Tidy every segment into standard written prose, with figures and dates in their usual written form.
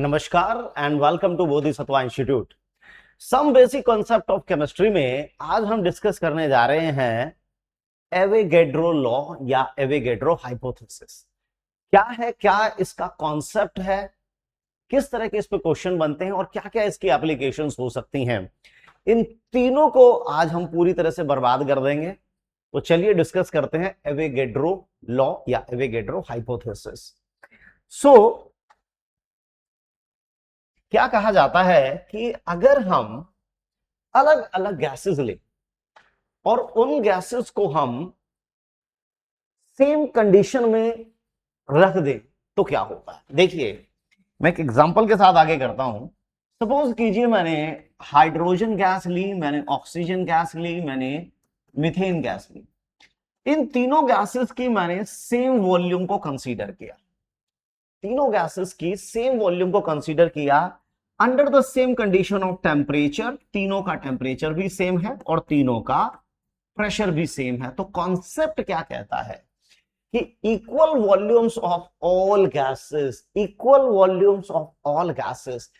नमस्कार and welcome to Bodhisattva institute. Some basic concept of chemistry में आज हम डिस्कस करने जा रहे हैं एवोगैड्रो लॉ या एवोगैड्रो हाइपोथेसिस। क्या है, क्या इसका कॉन्सेप्ट है, किस तरह के इस पे क्वेश्चन बनते हैं और क्या क्या इसकी एप्लीकेशंस हो सकती हैं, इन तीनों को आज हम पूरी तरह से बर्बाद कर देंगे। तो चलिए डिस्कस करते हैं एवोगैड्रो लॉ या एवोगैड्रो हाइपोथेसिस। सो क्या कहा जाता है कि अगर हम अलग अलग गैसेस लें और उन गैसेस को हम सेम कंडीशन में रख दें तो क्या होता है। देखिए, मैं एक एग्जांपल के साथ आगे करता हूं। सपोज कीजिए मैंने हाइड्रोजन गैस ली, मैंने ऑक्सीजन गैस ली, मैंने मीथेन गैस ली। इन तीनों गैसेस की मैंने सेम वॉल्यूम को कंसीडर किया, तीनों गैसेस की सेम वॉल्यूम को कंसीडर किया under the same condition of temperature. तीनों का टेम्परेचर भी सेम है और तीनों का प्रेशर भी सेम है। तो कॉन्सेप्ट क्या कहता है कि equal volumes of all gases, equal volumes of all gases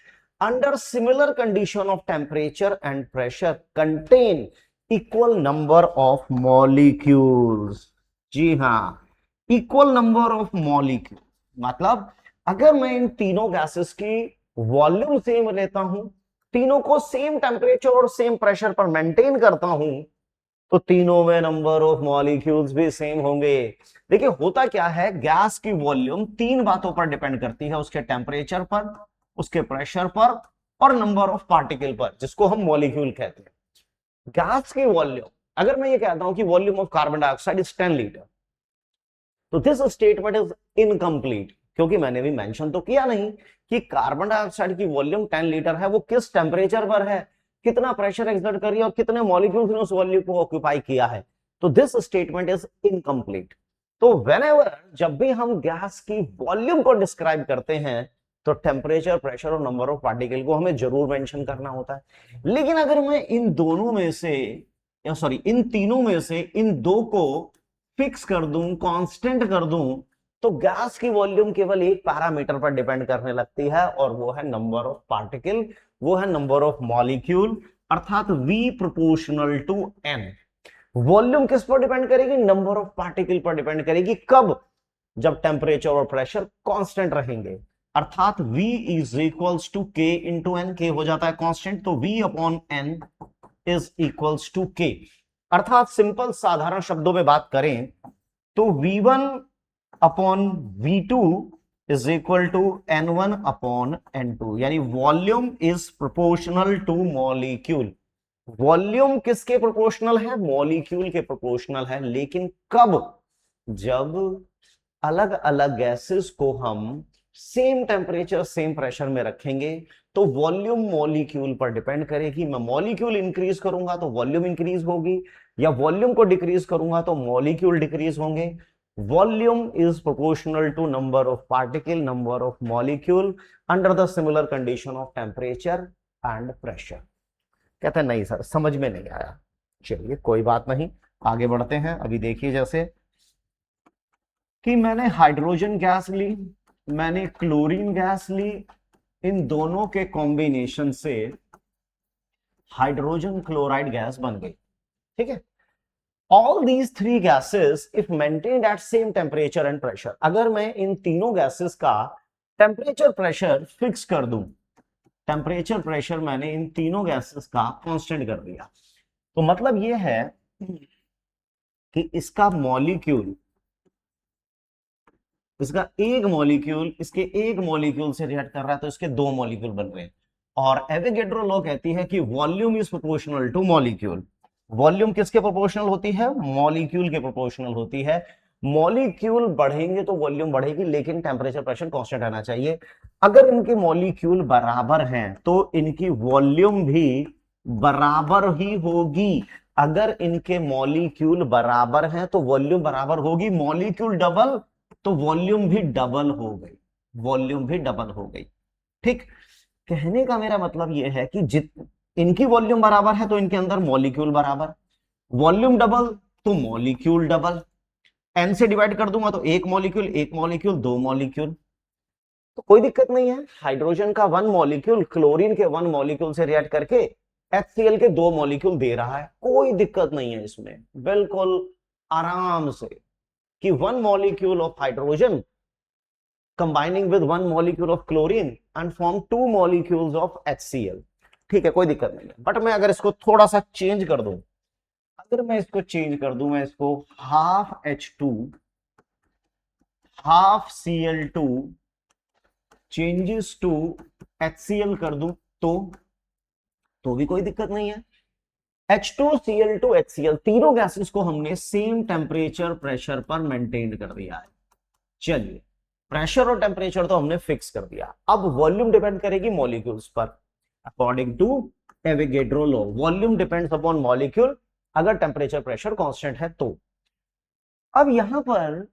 under similar condition of temperature and pressure contain equal number of molecules. जी हां, इक्वल नंबर ऑफ मॉलिक्यूल मतलब अगर मैं इन तीनों गैसेस की वॉल्यूम सेम लेता हूं, तीनों को सेम टेम्परेचर और सेम प्रेशर पर मेंटेन करता हूं, तो तीनों में नंबर ऑफ मॉलिक्यूल्स भी सेम होंगे। देखिए होता क्या है, गैस की वॉल्यूम तीन बातों पर डिपेंड करती है, उसके टेम्परेचर पर, उसके प्रेशर पर और नंबर ऑफ पार्टिकल पर, जिसको हम मॉलिक्यूल कहते हैं। गैस की वॉल्यूम, अगर मैं ये कहता हूं कि volume of carbon dioxide is 10 litre, तो दिस स्टेटमेंट इज इनकम्प्लीट, क्योंकि मैंने भी मेंशन तो किया नहीं कि कार्बन डाइऑक्साइड की वॉल्यूम 10 लीटर है, वो किस टेम्परेचर पर है, कितना प्रेशर एक्सर्ट करिए और कितने मॉलिक्यूल्स ने उस वॉल्यूम को ऑक्यूपाई किया है। तो दिस स्टेटमेंट इज इनकम्प्लीट। तो व्हेनेवर जब भी हम गैस की वॉल्यूम को डिस्क्राइब करते हैं तो टेम्परेचर, प्रेशर और नंबर ऑफ पार्टिकल को हमें जरूर मेंशन करना होता है। लेकिन अगर मैं इन दोनों में से इन तीनों में से इन दो को फिक्स कर दूं, कांस्टेंट कर दूं, तो गैस की वॉल्यूम केवल एक पैरामीटर पर डिपेंड करने लगती है और वो है नंबर ऑफ पार्टिकल, वो है नंबर ऑफ मॉलिक्यूल, अर्थात V proportional to N। Volume किस पर डिपेंड करेगी? नंबर ऑफ पार्टिकल पर डिपेंड करेगी। कब? जब टेम्परेचर और प्रेशर कांस्टेंट रहेंगे, अर्थात V is equals to K into N। K हो जाता है कांस्टेंट, तो V upon N is equals to K। अर्थात सिंपल साधारण शब्दों में बात करें तो V1 upon V2 is equal to N1 upon N2, यानी volume is proportional to molecule. Volume किसके प्रोपोर्शनल है? मॉलिक्यूल के प्रोपोर्शनल है। लेकिन कब? जब अलग अलग गैसेस को हम सेम टेम्परेचर, सेम प्रेशर में रखेंगे तो वॉल्यूम मॉलिक्यूल पर डिपेंड करेगी। मैं मॉलिक्यूल इंक्रीज करूंगा तो वॉल्यूम इंक्रीज होगी, या वॉल्यूम को डिक्रीज करूंगा तो मॉलिक्यूल डिक्रीज होंगे। Volume is proportional to number of particle, number of molecule under the similar condition of temperature and pressure. कहते हैं नहीं सर, समझ में नहीं आया। चलिए कोई बात नहीं, आगे बढ़ते हैं। अभी देखिए जैसे कि मैंने हाइड्रोजन गैस ली, मैंने क्लोरीन गैस ली, इन दोनों के कॉम्बिनेशन से हाइड्रोजन क्लोराइड गैस बन गई। ठीक है, all these three gases if maintained eight same temperature and pressure, अगर मैं इन तीनों गैसेस का टेम्परेचर, प्रेशर फिक्स कर दूं, टेम्परेचर, प्रेशर मैंने इन तीनों गैसेस का कांस्टेंट कर दिया, तो मतलब यह है कि इसका मॉलिक्यूल, इसका एक मॉलिक्यूल इसके एक मॉलिक्यूल से रिएक्ट कर रहा है तो इसके दो मॉलिक्यूल बन रहे हैं। और एवोगैड्रो लॉ कहती है कि volume is proportional to molecule. Volume किसके प्रोपोर्शनल होती है? मॉलिक्यूल के प्रोपोर्शनल होती है। मॉलिक्यूल बढ़ेंगे तो वॉल्यूम बढ़ेगी, लेकिन टेम्परेचर, प्रेशर कांस्टेंट रहना चाहिए। अगर इनके मॉलिक्यूल बराबर हैं तो इनकी वॉल्यूम भी बराबर ही होगी। अगर इनके मॉलिक्यूल बराबर हैं तो वॉल्यूम बराबर होगी। मॉलिक्यूल डबल तो वॉल्यूम भी डबल हो गई, वॉल्यूम भी डबल हो गई। ठीक, कहने का मेरा मतलब यह है कि इनकी वॉल्यूम बराबर है तो इनके अंदर मॉलिक्यूल बराबर, वॉल्यूम डबल तो मॉलिक्यूल डबल। एन से डिवाइड कर दूंगा तो एक मॉलिक्यूल, एक मॉलिक्यूल, दो मॉलिक्यूल। तो कोई दिक्कत नहीं है, हाइड्रोजन का 1 मॉलिक्यूल क्लोरीन के 1 मॉलिक्यूल से रिएक्ट करके HCl के 2 मॉलिक्यूल दे रहा है, कोई दिक्कत नहीं है इसमें, बिल्कुल आराम से, कि 1 molecule of hydrogen combining with 1 molecule of chlorine and form 2 molecules of HCl। ठीक है, कोई दिक्कत नहीं है। बट मैं अगर इसको थोड़ा सा चेंज कर दूं, अगर मैं इसको चेंज कर दूं, मैं इसको half H2 half Cl2 changes to HCl कर दूं तो भी कोई दिक्कत नहीं है। H2Cl2 HCl तीनों गैसेस को हमने सेम टेम्परेचर प्रेशर पर मेंटेन कर दिया है। चलिए, प्रेशर और टेम्परेचर तो हमने फिक्स कर दिया, अब वॉल्यूम डिपेंड करेगी मॉलिक्यूल्स पर। According to Avogadro law, volume depends upon molecule अगर टेम्परेचर प्रेशर कांस्टेंट है तो। अब यहां पर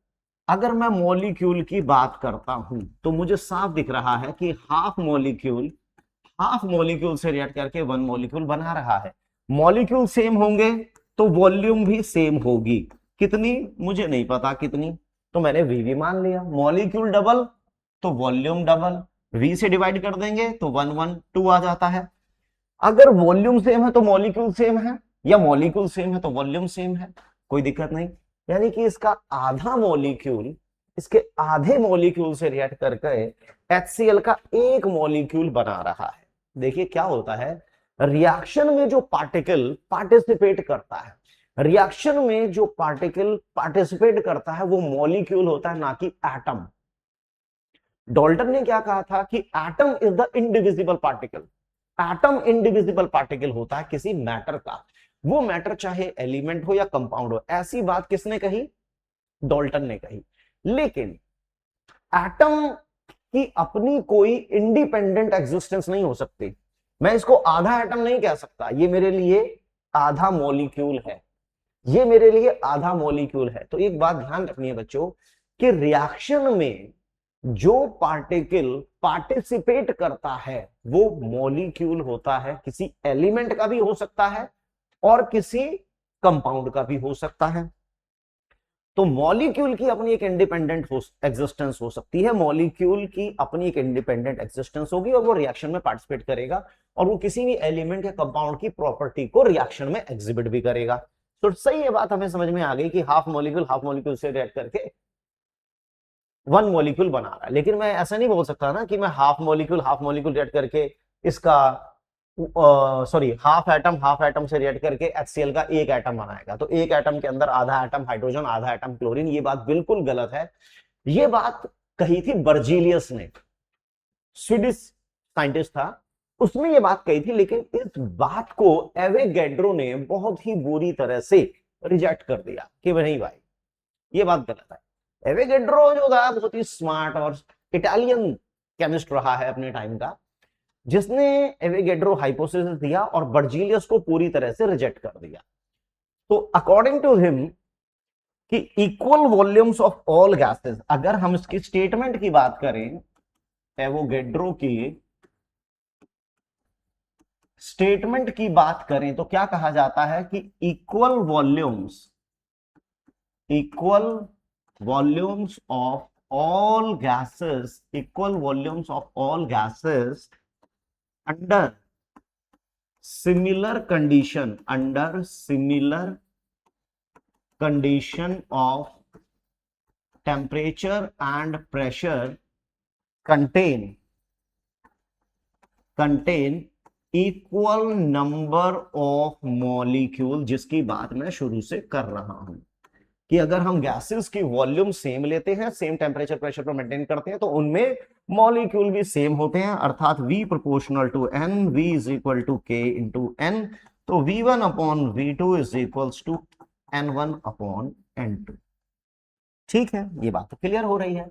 अगर मैं मॉलिक्यूल की बात करता हूं तो मुझे साफ दिख रहा है कि हाफ मॉलिक्यूल से रिएक्ट करके 1 मॉलिक्यूल बना रहा है। मॉलिक्यूल सेम होंगे तो वॉल्यूम भी सेम होगी, कितनी मुझे नहीं पता कितनी, तो मैंने वी मान लिया। मॉलिक्यूल डबल तो वॉल्यूम डबल, वी से डिवाइड कर देंगे तो 1 1 2 आ जाता है। अगर वॉल्यूम सेम है तो मॉलिक्यूल सेम है, या मॉलिक्यूल सेम है तो वॉल्यूम सेम है, कोई दिक्कत नहीं। यानी कि इसका आधा मॉलिक्यूल इसके आधे मॉलिक्यूल से रिएक्ट करके HCl का 1 मॉलिक्यूल बना रहा है। देखिए क्या होता है, रिएक्शन में जो पार्टिकल पार्टिसिपेट करता है, रिएक्शन में जो पार्टिकल पार्टिसिपेट करता है वो मॉलिक्यूल होता है, ना कि एटम। डाल्टन ने क्या कहा था कि atom is the indivisible particle. Atom indivisible particle होता है किसी मैटर का, वो मैटर चाहे एलिमेंट हो या कंपाउंड हो। ऐसी बात किसने कही? डाल्टन ने कही। लेकिन एटम की अपनी कोई इंडिपेंडेंट एग्जिस्टेंस नहीं हो सकती। मैं इसको आधा एटम नहीं कह सकता, ये मेरे लिए आधा मॉलिक्यूल है, ये मेरे लिए आधा मॉलिक्यूल है। तो एक बात ध्यान रखनी है बच्चों कि रिएक्शन में जो पार्टिकल पार्टिसिपेट करता है वो मॉलिक्यूल होता है, किसी एलिमेंट का भी हो सकता है और किसी कंपाउंड का भी हो सकता है। तो मॉलिक्यूल की अपनी एक इंडिपेंडेंट एग्जिस्टेंस हो सकती है, मॉलिक्यूल की अपनी एक इंडिपेंडेंट एग्जिस्टेंस होगी और वो रिएक्शन में पार्टिसिपेट करेगा और वो किसी भी एलिमेंट या कंपाउंड की प्रॉपर्टी को रिएक्शन में एग्जिबिट भी करेगा। तो सही ये बात हमें समझ में आ गई कि हाफ मॉलिक्यूल से रिएक्ट करके 1 मॉलिक्यूल बना रहा है। लेकिन मैं ऐसा नहीं बोल सकता ना कि मैं हाफ मॉलिक्यूल रिएक्ट करके इसका हाफ एटम से रिएक्ट करके HCl का 1 एटम बनाएगा, तो 1 एटम के अंदर आधा एटम हाइड्रोजन आधा एटम क्लोरीन। ये बात बिल्कुल गलत है। ये बात कही थी बर्जीलियस ने, स्वीडिश साइंटिस्ट था, उसने ये बात कही थी। लेकिन इस बात को एवोगैड्रो ने बहुत ही बुरी तरह से रिजेक्ट कर दिया कि नहीं भाई ये बात गलत है। एवोगैड्रो जो था बहुत ही स्मार्ट और इटालियन केमिस्ट रहा है अपने टाइम का, जिसने एवोगैड्रो हाइपोथेसिस दिया और बर्जीलियस को पूरी तरह से रिजेक्ट कर दिया। तो अकॉर्डिंग टू हिम कि equal volumes of all gases, अगर हम इसकी स्टेटमेंट की बात करें, एवोगैड्रो की स्टेटमेंट की बात करें तो क्या कहा जाता है कि equal volumes of all gases under similar condition of temperature and pressure contain equal number of molecule, जिसकी बात मैं शुरू से कर रहा हूं कि अगर हम गैसेस की वॉल्यूम सेम लेते हैं, सेम टेम्परेचर प्रेशर पर मेंटेन करते हैं, तो उनमें मॉलिक्यूल भी सेम होते हैं, अर्थात V proportional to N, V is equal to K into N। तो V1 upon V2 is equals to N1 upon N2। ठीक है, ये बात तो क्लियर हो रही है।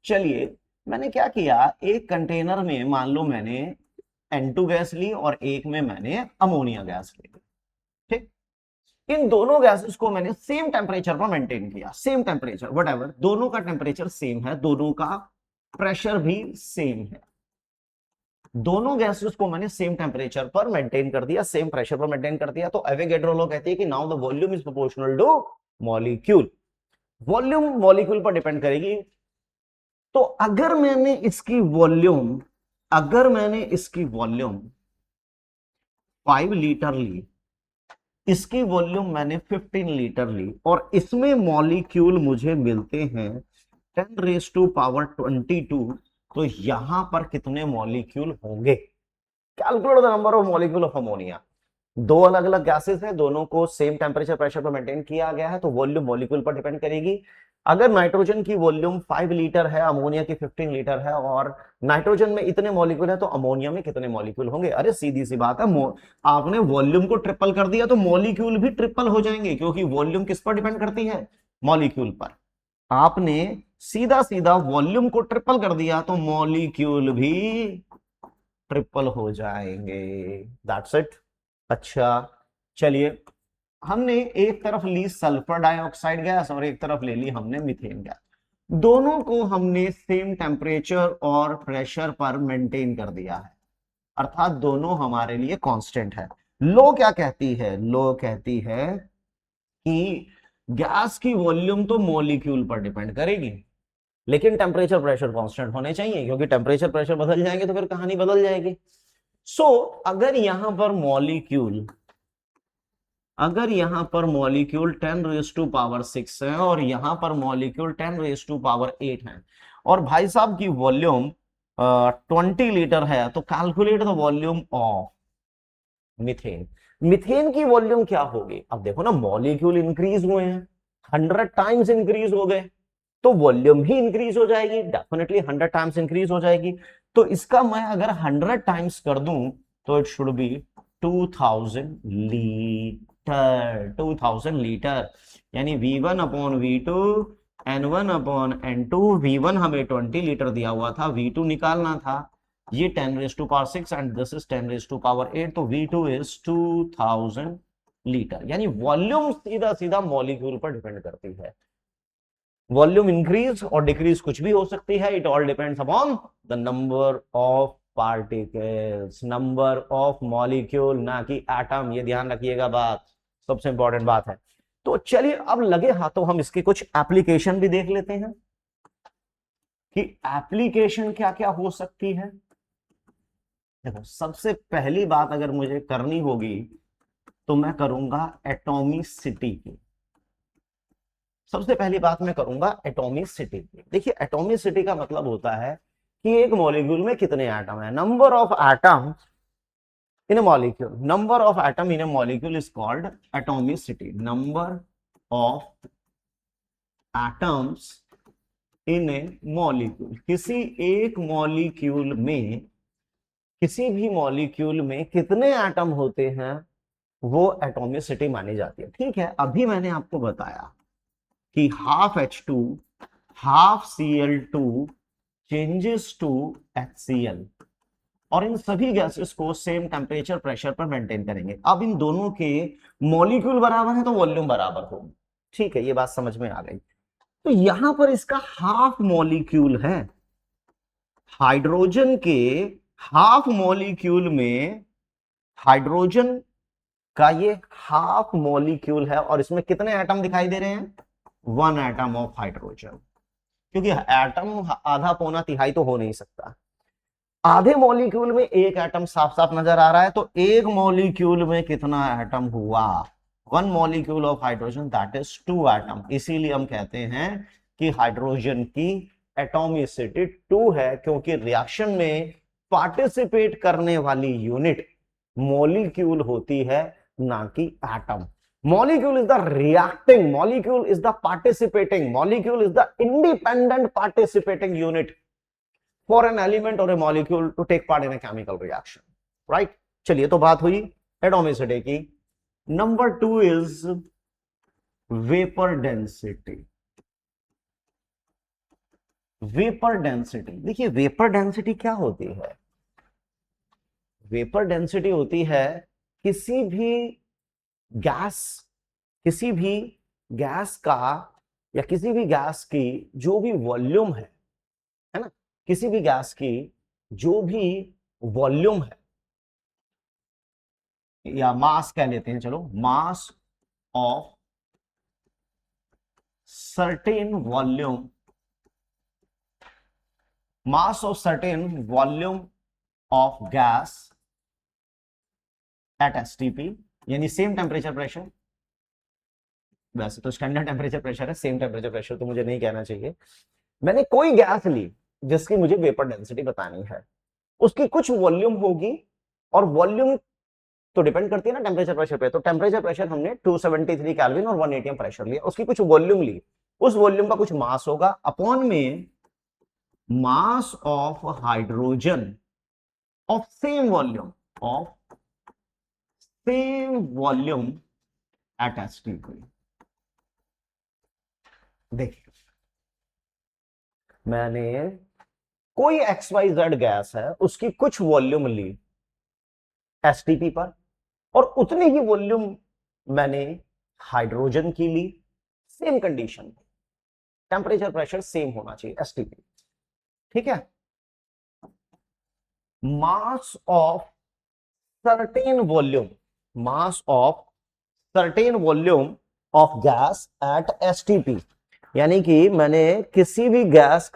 चलिए, मैंने क्या किया, एक कंटेनर में मान लो मैंने N2 गैस ली और एक में मैंने अमोनिया गैस ली। ठीक, इन दोनों गैसेस को मैंने सेम टेम्परेचर पर मेंटेन किया, सेम टेम्परेचर व्हाटएवर, दोनों का टेम्परेचर सेम है, दोनों का प्रेशर भी सेम है, दोनों गैसेस को मैंने सेम टेम्परेचर पर मेंटेन कर दिया, सेम प्रेशर पर मेंटेन कर दिया। तो एवोगैड्रो लॉ कहती है कि now the volume is proportional to molecule. Volume molecule पर डिपेंड करेगी, तो अगर मैंने इसकी वॉल्यूम 5 लीटर ली, इसकी वॉल्यूम मैंने 15 लीटर ली, और इसमें मॉलिक्यूल मुझे मिलते हैं 10⁻22, तो यहां पर कितने मॉलिक्यूल होंगे? Calculate the number of molecule of ammonia. दो अलग अलग गैसेस हैं, दोनों को सेम टेम्परेचर प्रेशर पर मेंटेन किया गया है, तो वॉल्यूम मॉलिक्यूल पर डिपेंड करेगी। अगर नाइट्रोजन की वॉल्यूम 5 लीटर है, अमोनिया की 15 लीटर है, और नाइट्रोजन में इतने मॉलिक्यूल है, तो अमोनिया में कितने मॉलिक्यूल होंगे? अरे सीधी सी बात है, आपने वॉल्यूम को ट्रिपल कर दिया तो मॉलिक्यूल भी ट्रिपल हो जाएंगे, क्योंकि वॉल्यूम किस पर डिपेंड करती है? मॉलिक्यूल पर। आपने सीधा सीधा वॉल्यूम को ट्रिपल कर दिया तो मॉलिक्यूल भी ट्रिपल हो जाएंगे। That's it. अच्छा, चलिए, हमने एक तरफ ली सल्फर डाइऑक्साइड गैस और एक तरफ ले ली हमने मीथेन गैस। दोनों को हमने सेम टेम्परेचर और प्रेशर पर मेंटेन कर दिया है, अर्थात दोनों हमारे लिए कांस्टेंट है। लो क्या कहती है? लो कहती है कि गैस की वॉल्यूम तो मॉलिक्यूल पर डिपेंड करेगी, लेकिन टेम्परेचर प्रेशर कांस्टेंट होने चाहिए, क्योंकि टेम्परेचर प्रेशर बदल जाएंगे तो फिर कहानी बदल जाएगी। अगर यहां पर मॉलिक्यूल 10⁻6 है और यहां पर मॉलिक्यूल 10⁻8 है, और भाई साहब की वॉल्यूम 20 लीटर है, तो calculate the volume of methane. Methane की वॉल्यूम क्या होगी? अब देखो ना, मॉलिक्यूल इंक्रीज हुए हैं, 100 टाइम्स इंक्रीज हो गए, तो वॉल्यूम भी इंक्रीज हो जाएगी, डेफिनेटली 100 टाइम्स इंक्रीज हो जाएगी। तो इसका मैं अगर 100 टाइम्स कर दूं तो इट शुड बी 2000 लीटर, यानी V1/V2 N1/N2। V1 हमें 20 लीटर दिया हुआ था, V2 निकालना था, ये 10⁻6 एंड दिस इज 10⁻8, तो V2 इज 2000 लीटर। यानी वॉल्यूम सीधा सीधा मॉलिक्यूल पर डिपेंड करती है। वॉल्यूम इंक्रीज और डिक्रीज कुछ भी हो सकती है, it all depends upon the number of particles, number of molecule, ना कि एटम। ये ध्यान रखिएगा, बात सबसे इंपॉर्टेंट बात है। तो चलिए, अब लगे हाथों हम इसके कुछ एप्लीकेशन भी देख लेते हैं कि एप्लीकेशन क्या क्या हो सकती है। देखो, सबसे पहली बात अगर मुझे करनी होगी तो मैं करूंगा एटॉमिसिटी की। सबसे पहली बात मैं करूंगा एटॉमिसिटी की। देखिए, एटॉमिसिटी का मतलब होता है कि एक मॉलिक्यूल में कितने एटम है, number of atom in a molecule. Number of atom in a molecule is called atomicity. Number of atoms in a molecule. किसी भी मॉलिक्यूल में कितने एटम होते हैं, वो एटॉमिसिटी मानी जाती है। ठीक है, अभी मैंने आपको बताया कि half H2 half Cl2 changes to HCl, और इन सभी गैसेस को सेम टेम्परेचर प्रेशर पर मेंटेन करेंगे। अब इन दोनों के मॉलिक्यूल बराबर है तो वॉल्यूम बराबर होगी। ठीक है, ये बात समझ में आ गई। तो यहां पर इसका हाफ मॉलिक्यूल है, हाइड्रोजन के हाफ मॉलिक्यूल में, हाइड्रोजन का ये हाफ मॉलिक्यूल है, और इसमें कितने एटम दिखाई दे रहे हैं? 1 एटम ऑफ हाइड्रोजन, क्योंकि एटम आधा पौना तिहाई तो हो नहीं सकता। आधे मॉलिक्यूल में एक एटम साफ साफ नजर आ रहा है, तो एक मॉलिक्यूल में कितना एटम हुआ? 1 molecule of hydrogen, that is 2 atom. इसीलिए हम कहते हैं कि हाइड्रोजन की एटॉमिसिटी 2 है, क्योंकि रिएक्शन में पार्टिसिपेट करने वाली यूनिट मॉलिक्यूल होती है, ना कि atom. Molecule is the reacting, molecule is the participating, molecule is the independent participating unit for an element or a molecule to take part in a chemical reaction, right? चलिए, तो बात हुई atomicity की। Number 2 is vapour density. Vapour density, देखिए vapour density क्या होती है? Vapour density होती है किसी भी गैस किसी भी गैस का या किसी भी गैस की जो भी वॉल्यूम है ना, किसी भी गैस की जो भी वॉल्यूम है, या मास कह लेते हैं, चलो, मास of certain volume mass of certain volume of gas at STP, यानी सेम टेम्परेचर प्रेशर, वैसे तो स्टैंडर्ड टेम्परेचर प्रेशर है, सेम टेम्परेचर प्रेशर तो मुझे नहीं कहना चाहिए। मैंने कोई गैस ली जिसकी मुझे वेपर डेंसिटी बतानी है, उसकी कुछ वॉल्यूम होगी, और वॉल्यूम तो डिपेंड करती है ना टेम्परेचर प्रेशर पे, तो टेम्परेचर प्रेशर हमने 273 केल्विन और 1 atm प्रेशर लिया, उसकी कुछ वॉल्यूम ली, उस वॉल्यूम का कुछ मास होगा, अपॉन में mass of hydrogen of same volume, of same volume at STP. देखिए, मैंने कोई XYZ गैस है, उसकी कुछ वॉल्यूम ली एसटीपी पर, और उतनी ही वॉल्यूम मैंने हाइड्रोजन की ली, same condition, temperature pressure same होना चाहिए एसटीपी, ठीक है। Mass of certain volume, mass of certain volume of gas at STP, यानी कि मैंने किसी भी गैस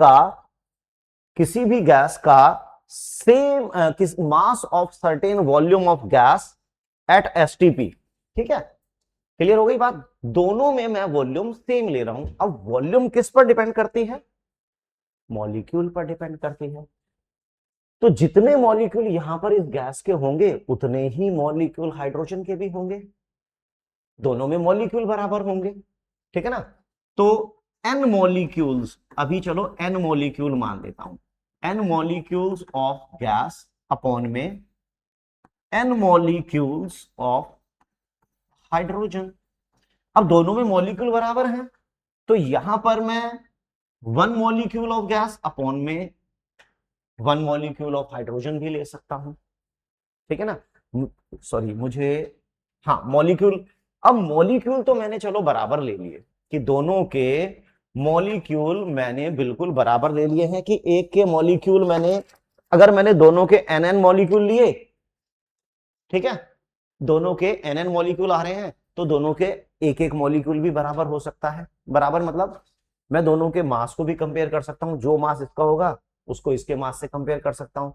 का same mass of certain volume of gas at STP, ठीक है। क्लियर हो गई बात, दोनों में मैं वॉल्यूम सेम ले रहा हूं। अब वॉल्यूम किस पर डिपेंड करती है? मॉलिक्यूल पर डिपेंड करती है। तो जितने मॉलिक्यूल यहां पर इस गैस के होंगे, उतने ही मॉलिक्यूल हाइड्रोजन के भी होंगे, दोनों में मॉलिक्यूल बराबर होंगे, ठीक है ना। तो n मॉलिक्यूल्स, अभी चलो n मॉलिक्यूल मान लेता हूं, n molecules of gas upon में n मॉलिक्यूल्स ऑफ हाइड्रोजन। अब दोनों में मॉलिक्यूल बराबर हैं, तो यहां पर मैं 1 मॉलिक्यूल ऑफ गैस अपॉन में 1 मॉलिक्यूल ऑफ हाइड्रोजन भी ले सकता हूं, ठीक है ना। सॉरी, मुझे, हाँ मॉलिक्यूल, अब मॉलिक्यूल तो मैंने चलो बराबर ले लिए, कि दोनों के मॉलिक्यूल मैंने बिल्कुल बराबर ले लिए हैं, कि एक के मॉलिक्यूल मैंने, अगर मैंने दोनों के NN मॉलिक्यूल लिए, ठीक है, दोनों के NN मॉलिक्यूल आ रहे हैं, तो दोनों के एक एक मॉलिक्यूल भी बराबर हो सकता है। बराबर मतलब मैं दोनों के मास को भी कंपेयर कर सकता हूं, जो मास इसका होगा उसको इसके मास से कंपेयर कर सकता हूं।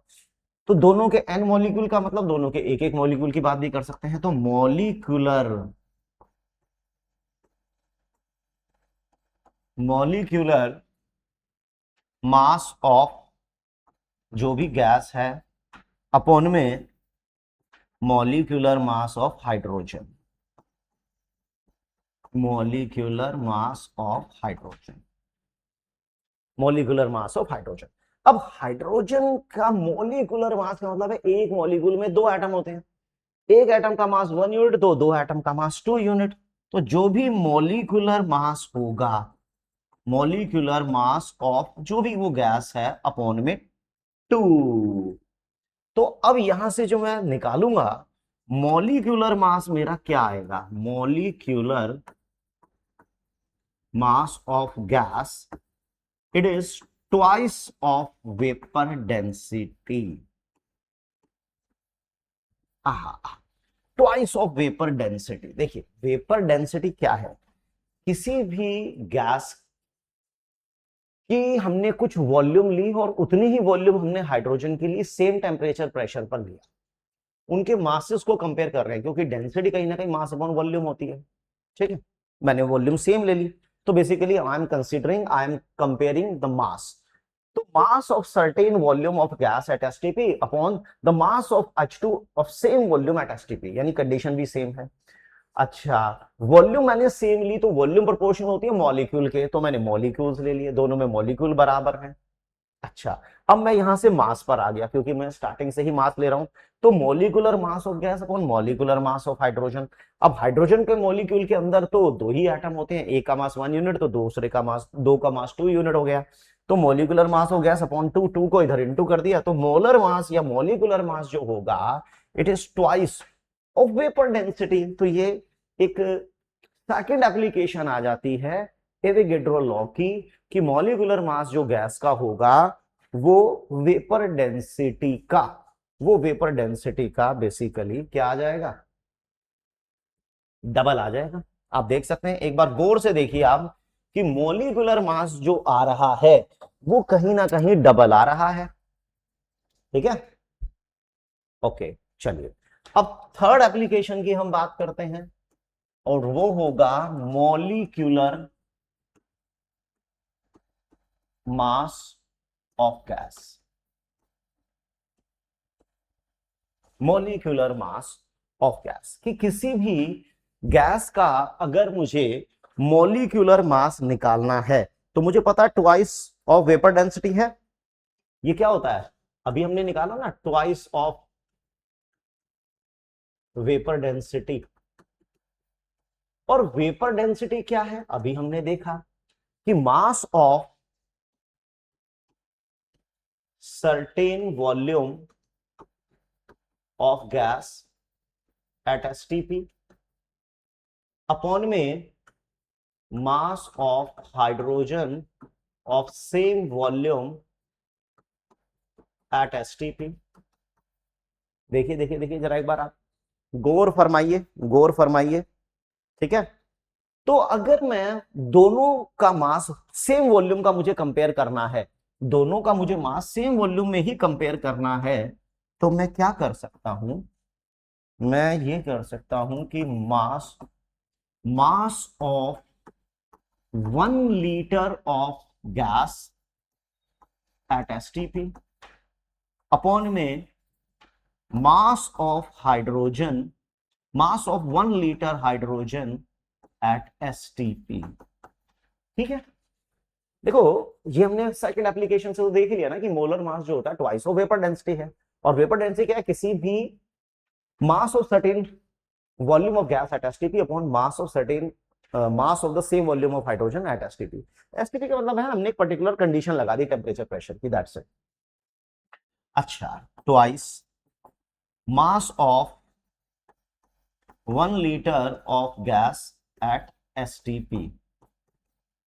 तो दोनों के n मॉलिक्यूल का मतलब दोनों के एक एक मॉलिक्यूल की बात भी कर सकते हैं। तो मॉलिक्यूलर मास ऑफ जो भी गैस है अपॉन में molecular mass of hydrogen, molecular mass of hydrogen, molecular mass of hydrogen. अब हाइड्रोजन का मॉलिक्यूलर मास का मतलब है एक मॉलिक्यूल में 2 एटम होते हैं, एक एटम का मास 1 यूनिट, तो 2 एटम का मास 2 यूनिट। तो जो भी मॉलिक्यूलर मास होगा, मॉलिक्यूलर मास ऑफ जो भी वो गैस है अपॉन में 2। तो अब यहां से जो मैं निकालूंगा मॉलिक्यूलर मास मेरा क्या आएगा, molecular mass of gas, it is twice of vapour density. Twice of vapour density. देखिए वेपर डेंसिटी क्या है, किसी भी गैस कि हमने कुछ वॉल्यूम ली और उतनी ही वॉल्यूम हमने हाइड्रोजन के लिए सेम टेम्परेचर प्रेशर पर लिया, उनके मासेस को कंपेयर कर रहे हैं, क्योंकि डेंसिटी कहीं ना कहीं मास अपॉन वॉल्यूम होती है, ठीक है। मैंने वॉल्यूम सेम ले ली, तो basically I am comparing the mass. तो mass of certain volume of gas at STP upon the mass of H2 of same volume at STP, यानी कंडीशन भी सेम है। अच्छा, वॉल्यूम मैंने सेम ली, तो वॉल्यूम प्रोपोर्शन होती है मॉलिक्यूल के, तो मैंने मॉलिक्यूल्स ले लिए, दोनों में मॉलिक्यूल बराबर हैं। अच्छा, अब मैं यहां से मास पर आ गया, क्योंकि मैं स्टार्टिंग से ही मास ले रहा हूं, तो molecular mass of gas upon molecular mass of hydrogen. अब हाइड्रोजन के मॉलिक्यूल के अंदर तो 2 ही एटम होते हैं, एक का मास 1 यूनिट, तो दूसरे का मास 2 का मास 2 यूनिट हो गया। तो molecular mass of gas upon 2, 2 को इधर इंटू कर दिया, तो मोलर मास या मॉलिक्यूलर मास जो होगा it is twice of vapour density. तो ये एक सेकंड एप्लीकेशन आ जाती है एवोगैड्रो लॉ की, कि मॉलिक्यूलर मास जो गैस का होगा वो वेपर डेंसिटी का बेसिकली क्या आ जाएगा, डबल आ जाएगा। आप देख सकते हैं, एक बार गौर से देखिए आप, कि मॉलिक्यूलर मास जो आ रहा है वो कहीं ना कहीं डबल आ रहा है। ठीक है, ओके, चलिए अब थर्ड एप्लीकेशन की हम बात करते हैं, और वो होगा molecular mass of gas. Molecular mass of gas, कि किसी भी गैस का अगर मुझे मॉलिक्यूलर मास निकालना है, तो मुझे पता है ट्वाइस ऑफ वेपर डेंसिटी है। ये क्या होता है, अभी हमने निकाला ना, ट्वाइस ऑफ वेपर डेंसिटी। और वेपर डेंसिटी क्या है, अभी हमने देखा कि mass of certain volume of gas at STP upon में mass of hydrogen of same volume at STP. देखिए देखिए देखिए जरा एक बार आप गौर फरमाइए, गौर फरमाइए। ठीक है, तो अगर मैं दोनों का मास सेम वॉल्यूम का मुझे कंपेयर करना है, दोनों का मुझे मास सेम वॉल्यूम में ही कंपेयर करना है, तो मैं क्या कर सकता हूं, मैं ये कर सकता हूं कि mass mass of 1 litre of gas at STP upon में mass of hydrogen, mass of 1 litre hydrogen at STP. ठीक है, देखो ये हमने सेकंड एप्लीकेशन से तो देख लिया ना कि मोलर मास जो होता है ट्वाइस ऑफ वेपर डेंसिटी है। और वेपर डेंसिटी क्या है, किसी भी mass of certain volume of gas at STP upon mass of certain mass of the same volume of hydrogen at STP. STP का मतलब है हमने एक पर्टिकुलर कंडीशन लगा दी टेम्परेचर प्रेशर की, दैट्स इट। अच्छा, twice mass of 1 litre of gas at STP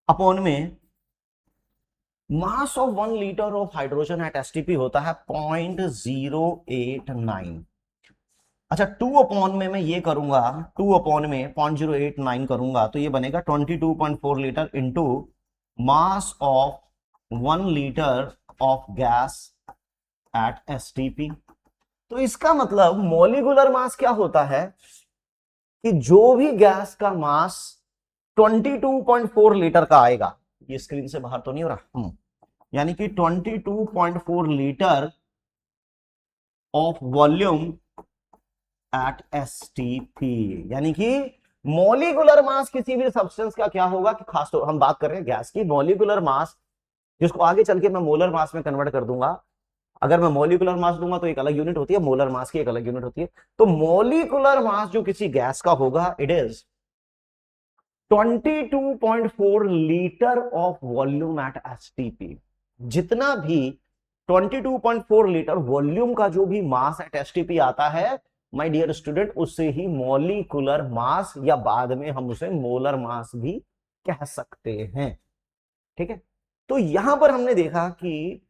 upon में mass of 1 litre of hydrogen at STP होता है 0.089। अच्छा, 2 अपॉन में मैं ये करूंगा, 2 अपॉन में 0.089 करूंगा, तो ये बनेगा 22.4 litre into mass of 1 litre of gas at STP. तो इसका मतलब मॉलिक्यूलर मास क्या होता है कि जो भी गैस का मास 22.4 लीटर का आएगा, ये स्क्रीन से बाहर तो नहीं हो रहा, यानी कि 22.4 litre of volume at STP, यानी कि मॉलिक्यूलर मास किसी भी सब्सटेंस का क्या होगा, कि खास तौर हम बात कर रहे हैं गैस की, मॉलिक्यूलर मास जिसको आगे चल के मैं मोलर मास में कन्वर्ट कर दूंगा। अगर मैं मॉलिक्यूलर मास दूंगा तो एक अलग यूनिट होती है, मोलर मास की एक अलग यूनिट होती है। तो मॉलिक्यूलर मास जो किसी गैस का होगा, it is 22.4 litre of volume at STP. जितना भी 22.4 लीटर वॉल्यूम का जो भी मास एट एसटीपी आता है, माय डियर स्टूडेंट, उससे ही मॉलिक्यूलर मास, या बाद में हम उसे मोलर मास भी कह सकते हैं। ठीक है, तो यहां पर हमने देखा कि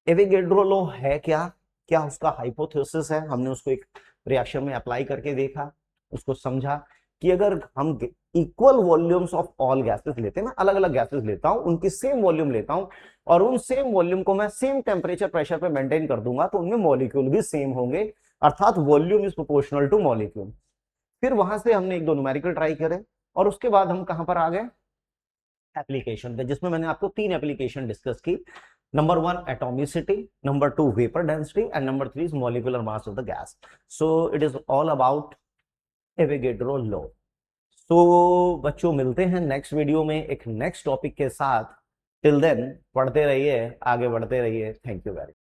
एवोगैड्रो लॉ है क्या, क्या उसका हाइपोथेसिस है, हमने उसको एक रिएक्शन में अप्लाई करके देखा, उसको समझा कि अगर हम equal volumes of all gases लेते हैं, मैं अलग अलग गैसेस लेता हूं, उनकी सेम वॉल्यूम लेता हूं, और उन सेम वॉल्यूम को मैं सेम टेम्परेचर प्रेशर पे मेंटेन कर दूंगा, तो उनमें मॉलिक्यूल भी सेम होंगे, अर्थात volume is proportional to molecule. फिर वहां से हमने एक दो न्यूमेरिकल ट्राई करे, और उसके बाद हम कहां पर आ गए, एप्लीकेशन पे, जिसमें मैंने आपको 3 एप्लीकेशन डिस्कस की। Number 1 atomicity, number 2 vapour density, and number 3 is molecular mass of the gas. So it is all about Avogadro law. तो बच्चों मिलते हैं नेक्स्ट वीडियो में एक नेक्स्ट टॉपिक के साथ। टिल देन पढ़ते रहिए, आगे बढ़ते रहिए। Thank you very much.